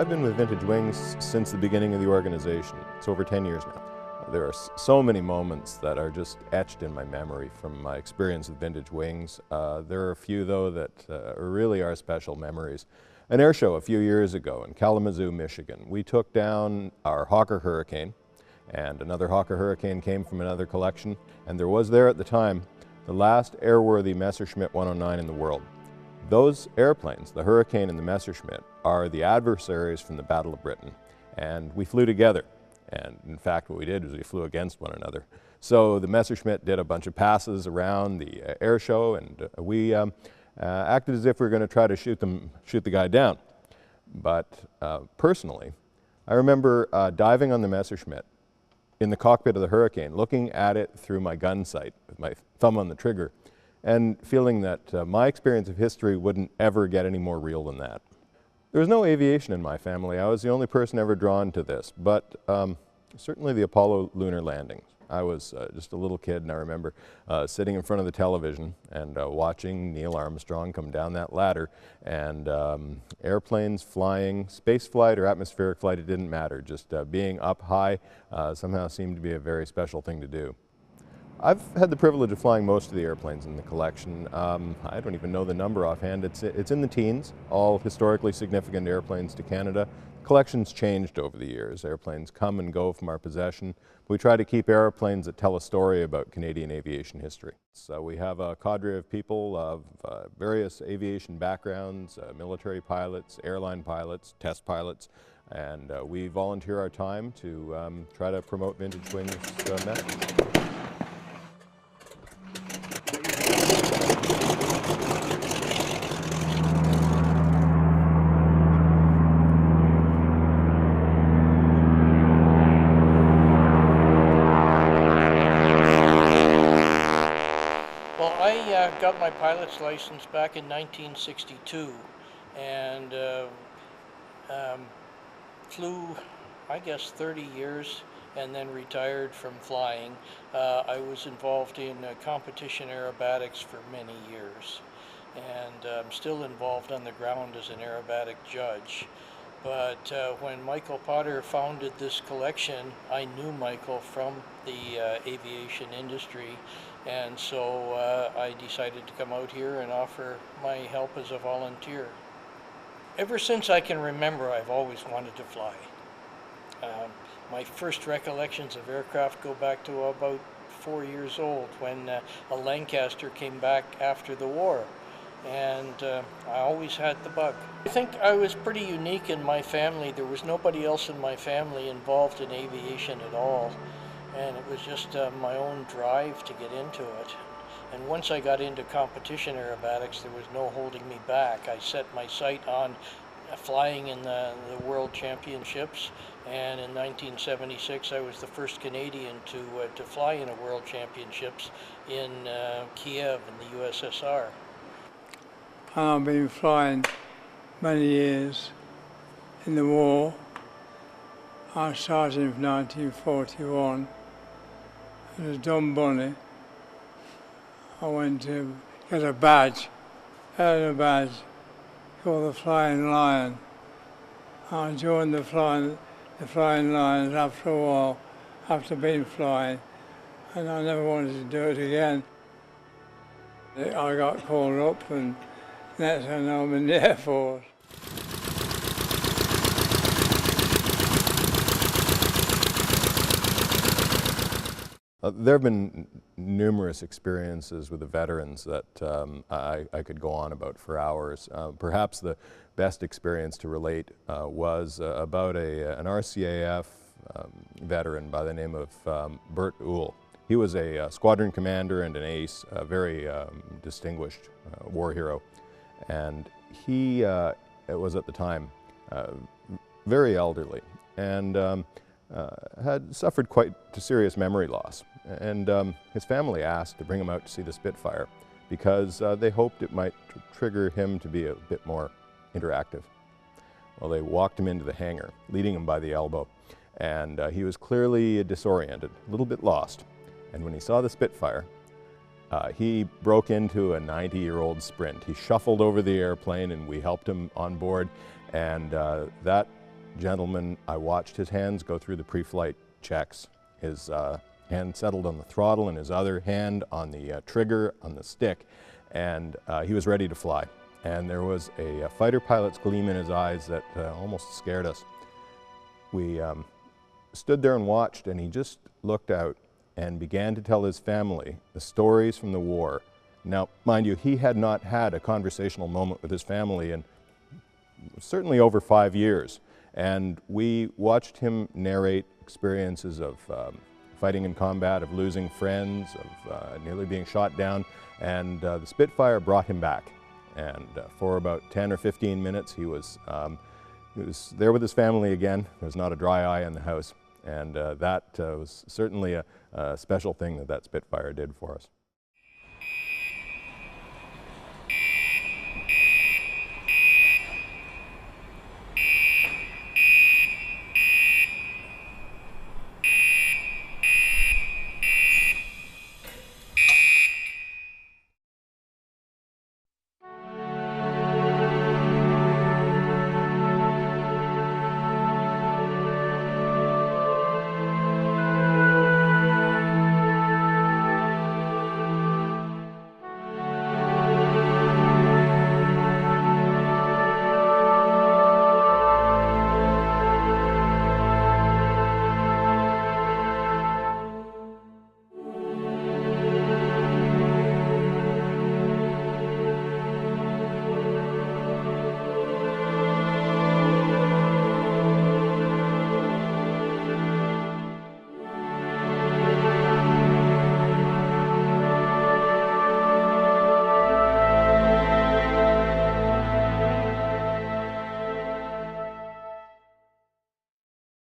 I've been with Vintage Wings since the beginning of the organization. It's over 10 years now. There are so many moments that are just etched in my memory from my experience with Vintage Wings. There are a few, though, that really are special memories. An air show a few years ago in Kalamazoo, Michigan. We took down our Hawker Hurricane, and another Hawker Hurricane came from another collection, and there was there at the time the last airworthy Messerschmitt 109 in the world. Those airplanes, the Hurricane and the Messerschmitt, are the adversaries from the Battle of Britain, and we flew together. And in fact, what we did was we flew against one another. So the Messerschmitt did a bunch of passes around the air show, and we acted as if we were going to try to shoot the guy down. But personally, I remember diving on the Messerschmitt in the cockpit of the Hurricane, looking at it through my gun sight with my thumb on the trigger, and feeling that my experience of history wouldn't ever get any more real than that. There was no aviation in my family. I was the only person ever drawn to this, but certainly the Apollo lunar landings. I was just a little kid, and I remember sitting in front of the television and watching Neil Armstrong come down that ladder, and airplanes flying, space flight or atmospheric flight, it didn't matter. Just being up high somehow seemed to be a very special thing to do. I've had the privilege of flying most of the airplanes in the collection. I don't even know the number offhand. It's in the teens, all historically significant airplanes to Canada. The collection's changed over the years. Airplanes come and go from our possession. We try to keep airplanes that tell a story about Canadian aviation history. So we have a cadre of people of various aviation backgrounds, military pilots, airline pilots, test pilots, and we volunteer our time to try to promote Vintage Wings' message. I got my pilot's license back in 1962 and flew, I guess, 30 years and then retired from flying. I was involved in competition aerobatics for many years, and I'm still involved on the ground as an aerobatic judge. But when Michael Potter founded this collection, I knew Michael from the aviation industry, and so I decided to come out here and offer my help as a volunteer. Ever since I can remember, I've always wanted to fly. My first recollections of aircraft go back to about 4 years old when a Lancaster came back after the war, and I always had the bug. I think I was pretty unique in my family. There was nobody else in my family involved in aviation at all, and it was just my own drive to get into it. And once I got into competition aerobatics, there was no holding me back. I set my sight on flying in the World Championships, and in 1976 I was the first Canadian to fly in a World Championships in Kiev in the USSR. I've been flying many years in the war. I started in 1941. It was Dunbunny. I went to get a badge, called the Flying Lion. I joined the Flying Lions after a while, after being flying, and I never wanted to do it again. I got called up, and that's when I'm in the Air Force. There have been numerous experiences with the veterans that I could go on about for hours. Perhaps the best experience to relate was about an RCAF veteran by the name of Bert Uhl. He was a squadron commander and an ace, a very distinguished war hero. And he was at the time very elderly and had suffered quite serious memory loss. And his family asked to bring him out to see the Spitfire because they hoped it might trigger him to be a bit more interactive. Well, they walked him into the hangar, leading him by the elbow, and he was clearly disoriented, a little bit lost. And when he saw the Spitfire, he broke into a 90-year-old sprint. He shuffled over the airplane, and we helped him on board, and that gentleman, I watched his hands go through the pre-flight checks. His hand settled on the throttle and his other hand on the trigger on the stick, and he was ready to fly. And there was a fighter pilot's gleam in his eyes that almost scared us. We stood there and watched, and he just looked out and began to tell his family the stories from the war. Now, mind you, he had not had a conversational moment with his family in certainly over 5 years. And we watched him narrate experiences of fighting in combat, of losing friends, of nearly being shot down. And the Spitfire brought him back. And for about 10 or 15 minutes, he was there with his family again. There was not a dry eye in the house. And that was certainly a special thing that Spitfire did for us.